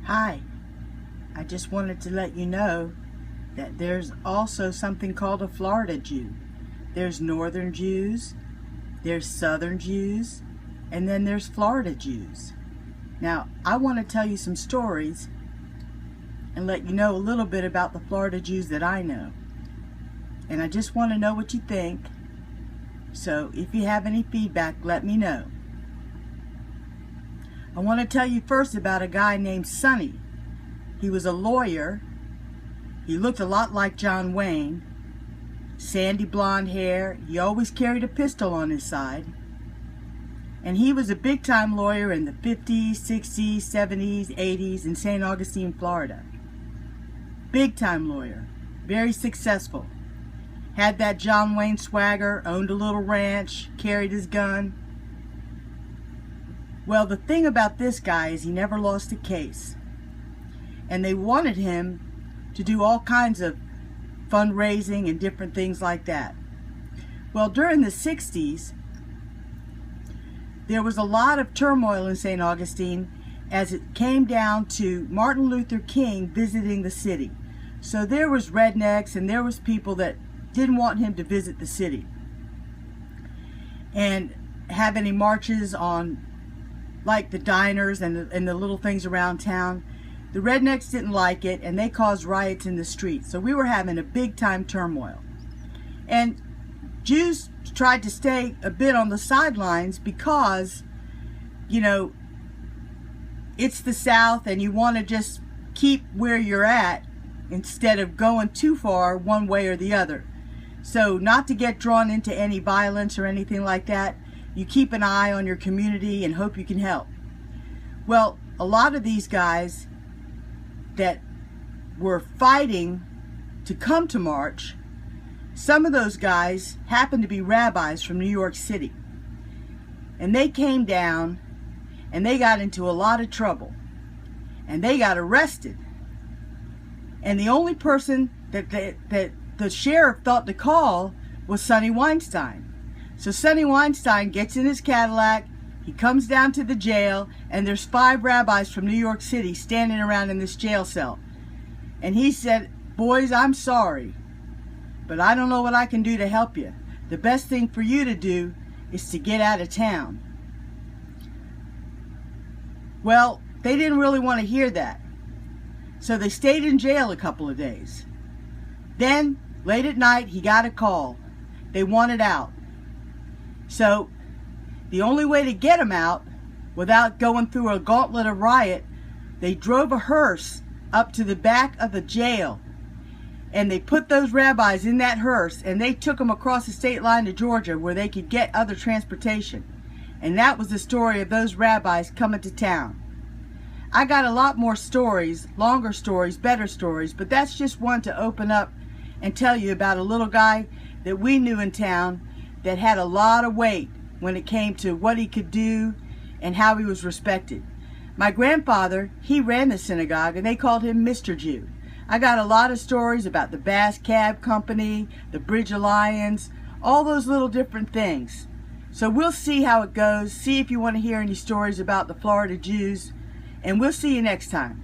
Hi, I just wanted to let you know that there's also something called a Florida Jew. There's Northern Jews, there's Southern Jews, and then there's Florida Jews. Now, I want to tell you some stories and let you know a little bit about the Florida Jews that I know. And I just want to know what you think. So if you have any feedback, let me know. I want to tell you first about a guy named Sonny. He was a lawyer. He looked a lot like John Wayne. Sandy blonde hair. He always carried a pistol on his side. And he was a big-time lawyer in the 50s, 60s, 70s, 80s in St. Augustine, Florida. Big-time lawyer. Very successful. Had that John Wayne swagger, owned a little ranch, carried his gun. Well, the thing about this guy is he never lost a case. And they wanted him to do all kinds of fundraising and different things like that. Well, during the 60s, there was a lot of turmoil in St. Augustine as it came down to Martin Luther King visiting the city. So there was rednecks and there was people that didn't want him to visit the city and have any marches on like the diners and the little things around town. The rednecks didn't like it and they caused riots in the streets. So we were having a big time turmoil. And Jews tried to stay a bit on the sidelines because, you know, it's the South and you want to just keep where you're at instead of going too far one way or the other. So not to get drawn into any violence or anything like that, you keep an eye on your community and hope you can help. Well, a lot of these guys that were fighting to come to march, some of those guys happened to be rabbis from New York City. And they came down and they got into a lot of trouble. And they got arrested. And the only person that the sheriff thought to call was Sonny Weinstein. So Sonny Weinstein gets in his Cadillac, he comes down to the jail, and there's 5 rabbis from New York City standing around in this jail cell. And he said, "Boys, I'm sorry, but I don't know what I can do to help you. The best thing for you to do is to get out of town." Well, they didn't really want to hear that. So they stayed in jail a couple of days. Then, late at night, he got a call. They wanted out. So, the only way to get him out, without going through a gauntlet of riot, they drove a hearse up to the back of the jail. And they put those rabbis in that hearse, and they took them across the state line to Georgia where they could get other transportation. And that was the story of those rabbis coming to town. I got a lot more stories, longer stories, better stories, but that's just one to open up and tell you about a little guy that we knew in town that had a lot of weight when it came to what he could do and how he was respected. My grandfather, he ran the synagogue and they called him Mr. Jew. I got a lot of stories about the Bass Cab Company, the Bridge Alliance, all those little different things. So we'll see how it goes, see if you want to hear any stories about the Florida Jews, and we'll see you next time.